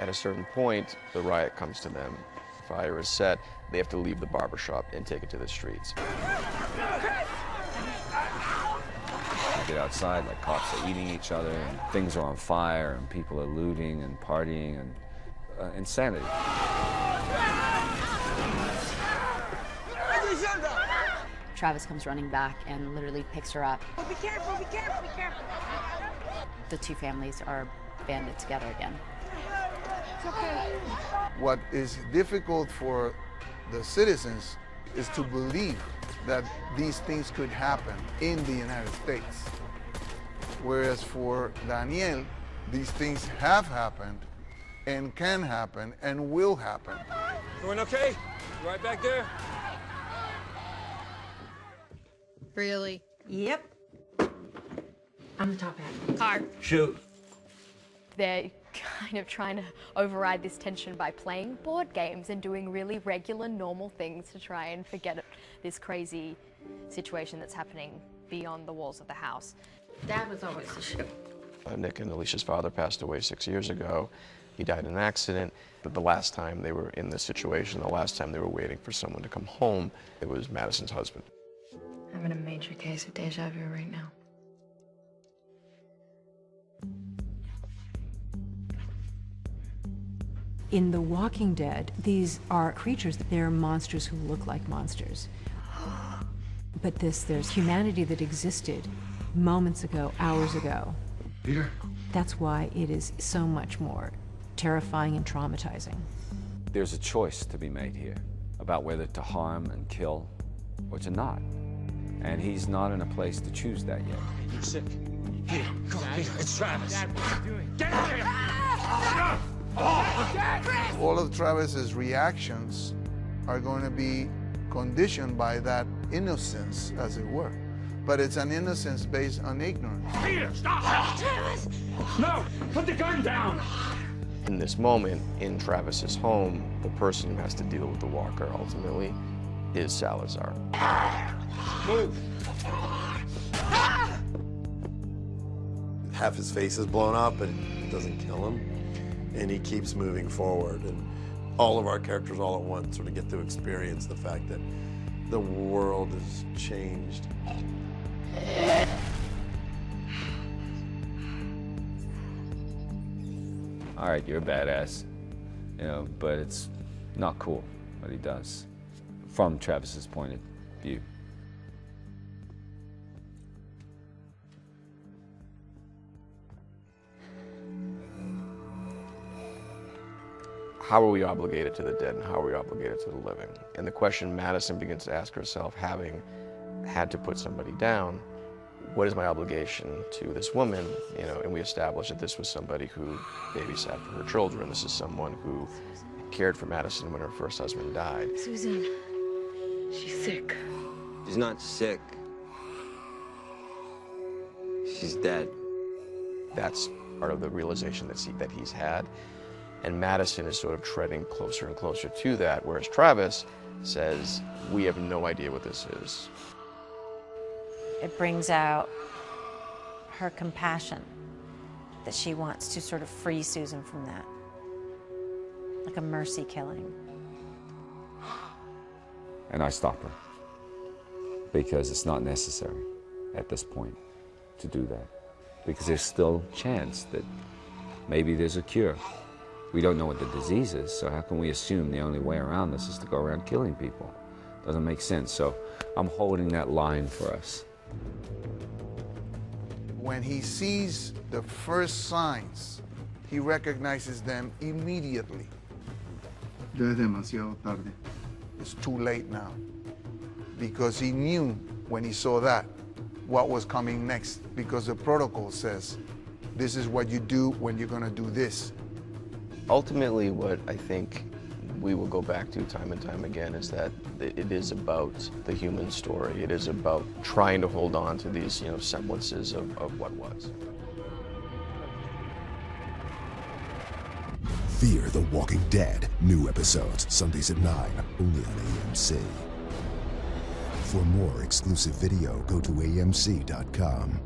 At a certain point, the riot comes to them. Fire is set. They have to leave the barbershop and take it to the streets. You get outside, like cops are eating each other, and things are on fire, and people are looting and partying, and insanity. Travis comes running back and literally picks her up. Oh, be careful, be careful, be careful. The two families are banded together again. It's okay. What is difficult for the citizens is to believe that these things could happen in the United States. Whereas for Daniel, these things have happened and can happen and will happen. Going okay? Right back there? Really? Yep. I'm the top hat. Car. Shoot. They're kind of trying to override this tension by playing board games and doing really regular, normal things to try and forget this crazy situation that's happening beyond the walls of the house. Dad was always the shoe. Nick and Alicia's father passed away 6 years ago. He died in an accident. But the last time they were in this situation, the last time they were waiting for someone to come home, it was Madison's husband. I'm in a major case of deja vu right now. In The Walking Dead, these are creatures, they're monsters who look like monsters. But there's humanity that existed moments ago, hours ago. Peter? That's why it is so much more terrifying and traumatizing. There's a choice to be made here about whether to harm and kill or to not. And he's not in a place to choose that yet. You're sick. Peter, come on, Peter. It's Travis. Dad, what are you doing? Get out of here! All of Travis's reactions are going to be conditioned by that innocence, as it were. But it's an innocence based on ignorance. Peter, stop! Travis! No! Put the gun down! In this moment, in Travis's home, the person who has to deal with the walker ultimately is Salazar. Move! Half his face is blown up, but it doesn't kill him. And he keeps moving forward. And all of our characters all at once sort of get to experience the fact that the world has changed. All right, you're a badass, you know, but it's not cool what he does from Travis's point of view. How are we obligated to the dead and how are we obligated to the living? And the question Madison begins to ask herself, having had to put somebody down, what is my obligation to this woman? You know, and we established that this was somebody who babysat for her children. This is someone who cared for Madison when her first husband died. Susan, she's sick. She's not sick. She's dead. That's part of the realization that he's had. And Madison is sort of treading closer and closer to that, whereas Travis says, we have no idea what this is. It brings out her compassion, that she wants to sort of free Susan from that, like a mercy killing. And I stop her because it's not necessary at this point to do that, because there's still a chance that maybe there's a cure. We don't know what the disease is, so how can we assume the only way around this is to go around killing people? Doesn't make sense. So I'm holding that line for us. When he sees the first signs, he recognizes them immediately. Ya es demasiado tarde. It's too late now. Because he knew when he saw that what was coming next, because the protocol says this is what you do when you're going to do this. Ultimately, what I think we will go back to time and time again is that it is about the human story. It is about trying to hold on to these, you know, semblances of what was. Fear the Walking Dead. New episodes, Sundays at 9, only on AMC. For more exclusive video, go to amc.com.